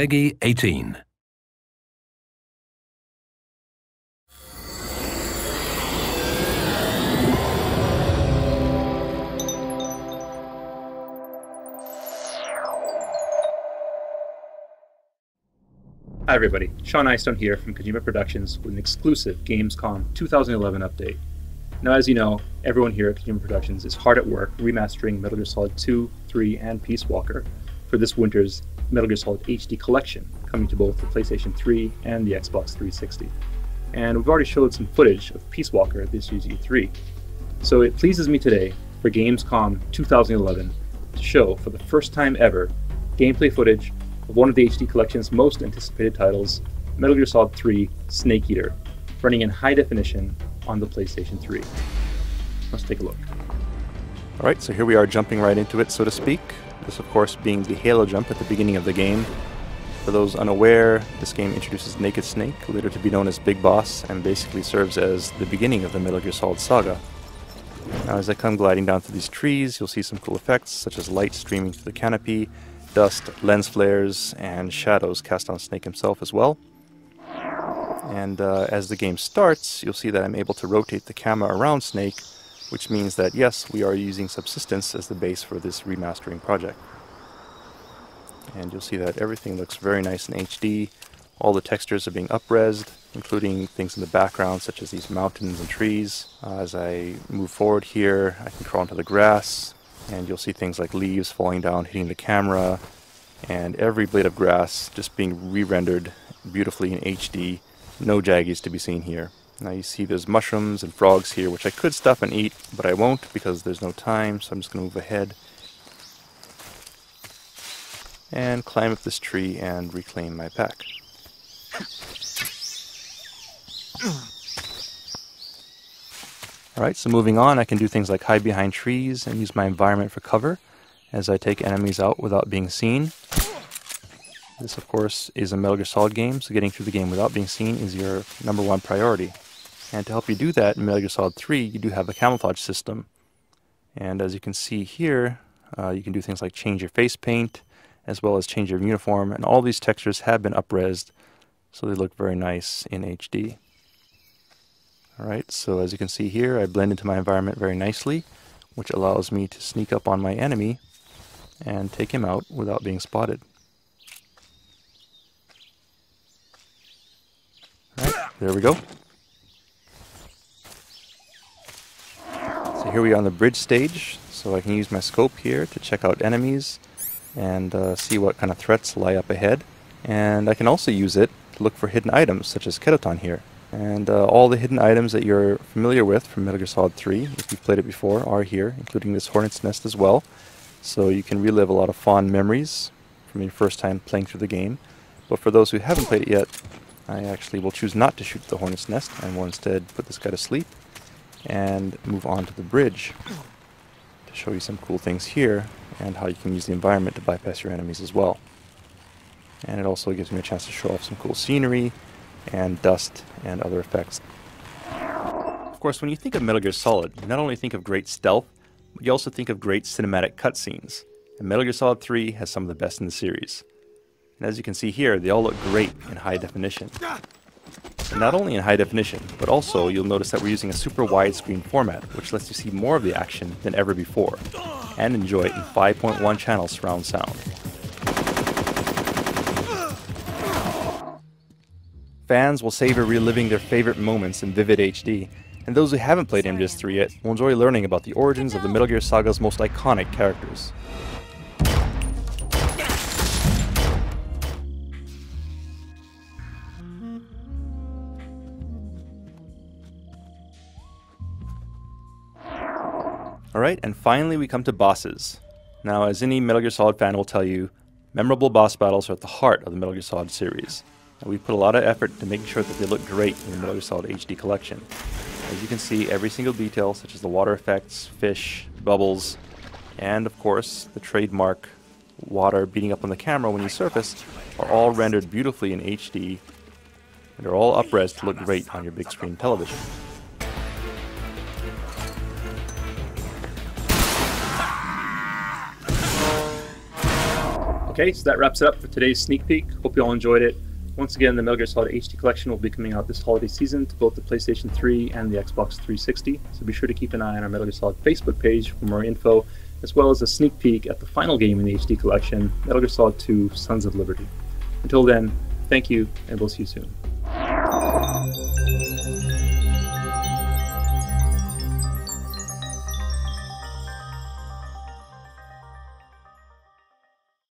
Peggy 18. Hi everybody, Sean Eystone here from Kojima Productions with an exclusive Gamescom 2011 update. Now as you know, everyone here at Kojima Productions is hard at work remastering Metal Gear Solid 2, 3, and Peace Walker for this winter's Metal Gear Solid HD collection, coming to both the PlayStation 3 and the Xbox 360. And we've already showed some footage of Peace Walker at this year's E3. So it pleases me today for Gamescom 2011 to show, for the first time ever, gameplay footage of one of the HD Collection's most anticipated titles, Metal Gear Solid 3 Snake Eater, running in high definition on the PlayStation 3. Let's take a look. Alright, so here we are jumping right into it, so to speak. This, of course, being the Halo jump at the beginning of the game. For those unaware, this game introduces Naked Snake, later to be known as Big Boss, and basically serves as the beginning of the Metal Gear Solid saga. Now, as I come gliding down through these trees, you'll see some cool effects, such as light streaming through the canopy, dust, lens flares, and shadows cast on Snake himself as well. And as the game starts, you'll see that I'm able to rotate the camera around Snake, which means that yes, we are using Subsistence as the base for this remastering project. And you'll see that everything looks very nice in HD. All the textures are being up-resed, including things in the background such as these mountains and trees. As I move forward here, I can crawl into the grass, and you'll see things like leaves falling down, hitting the camera, and every blade of grass just being re-rendered beautifully in HD. No jaggies to be seen here. Now you see there's mushrooms and frogs here, which I could stop and eat, but I won't because there's no time, so I'm just going to move ahead and climb up this tree and reclaim my pack. Alright, so moving on, I can do things like hide behind trees and use my environment for cover as I take enemies out without being seen. This, of course, is a Metal Gear Solid game, so getting through the game without being seen is your #1 priority. And to help you do that in Metal Gear Solid 3, you do have a camouflage system. And as you can see here, you can do things like change your face paint, as well as change your uniform, and all these textures have been up-resed, so they look very nice in HD. Alright, so as you can see here, I blend into my environment very nicely, which allows me to sneak up on my enemy and take him out without being spotted. Alright, there we go. So here we are on the bridge stage, so I can use my scope here to check out enemies and see what kind of threats lie up ahead. And I can also use it to look for hidden items, such as Kedoton here. And all the hidden items that you're familiar with from Metal Gear Solid 3, if you've played it before, are here, including this Hornet's Nest as well. So you can relive a lot of fond memories from your first time playing through the game. But for those who haven't played it yet, I actually will choose not to shoot the Hornet's Nest and will instead put this guy to sleep and move on to the bridge to show you some cool things here and how you can use the environment to bypass your enemies as well. And it also gives me a chance to show off some cool scenery and dust and other effects. Of course, when you think of Metal Gear Solid, you not only think of great stealth, but you also think of great cinematic cutscenes. And Metal Gear Solid 3 has some of the best in the series. And as you can see here, they all look great in high definition. And not only in high definition, but also you'll notice that we're using a super widescreen format, which lets you see more of the action than ever before, and enjoy it in 5.1 channel surround sound. Fans will savor reliving their favorite moments in vivid HD, and those who haven't played MGS3 yet will enjoy learning about the origins of the Metal Gear Saga's most iconic characters. Alright, and finally we come to bosses. Now, as any Metal Gear Solid fan will tell you, memorable boss battles are at the heart of the Metal Gear Solid series. And we put a lot of effort to making sure that they look great in the Metal Gear Solid HD collection. As you can see, every single detail, such as the water effects, fish, bubbles, and of course, the trademark water beating up on the camera when you surface, are all rendered beautifully in HD, and they're all up-res to look great on your big screen television. Okay, so that wraps it up for today's sneak peek. Hope you all enjoyed it. Once again, the Metal Gear Solid HD Collection will be coming out this holiday season to both the PlayStation 3 and the Xbox 360, so be sure to keep an eye on our Metal Gear Solid Facebook page for more info, as well as a sneak peek at the final game in the HD Collection, Metal Gear Solid 2 Sons of Liberty. Until then, thank you, and we'll see you soon.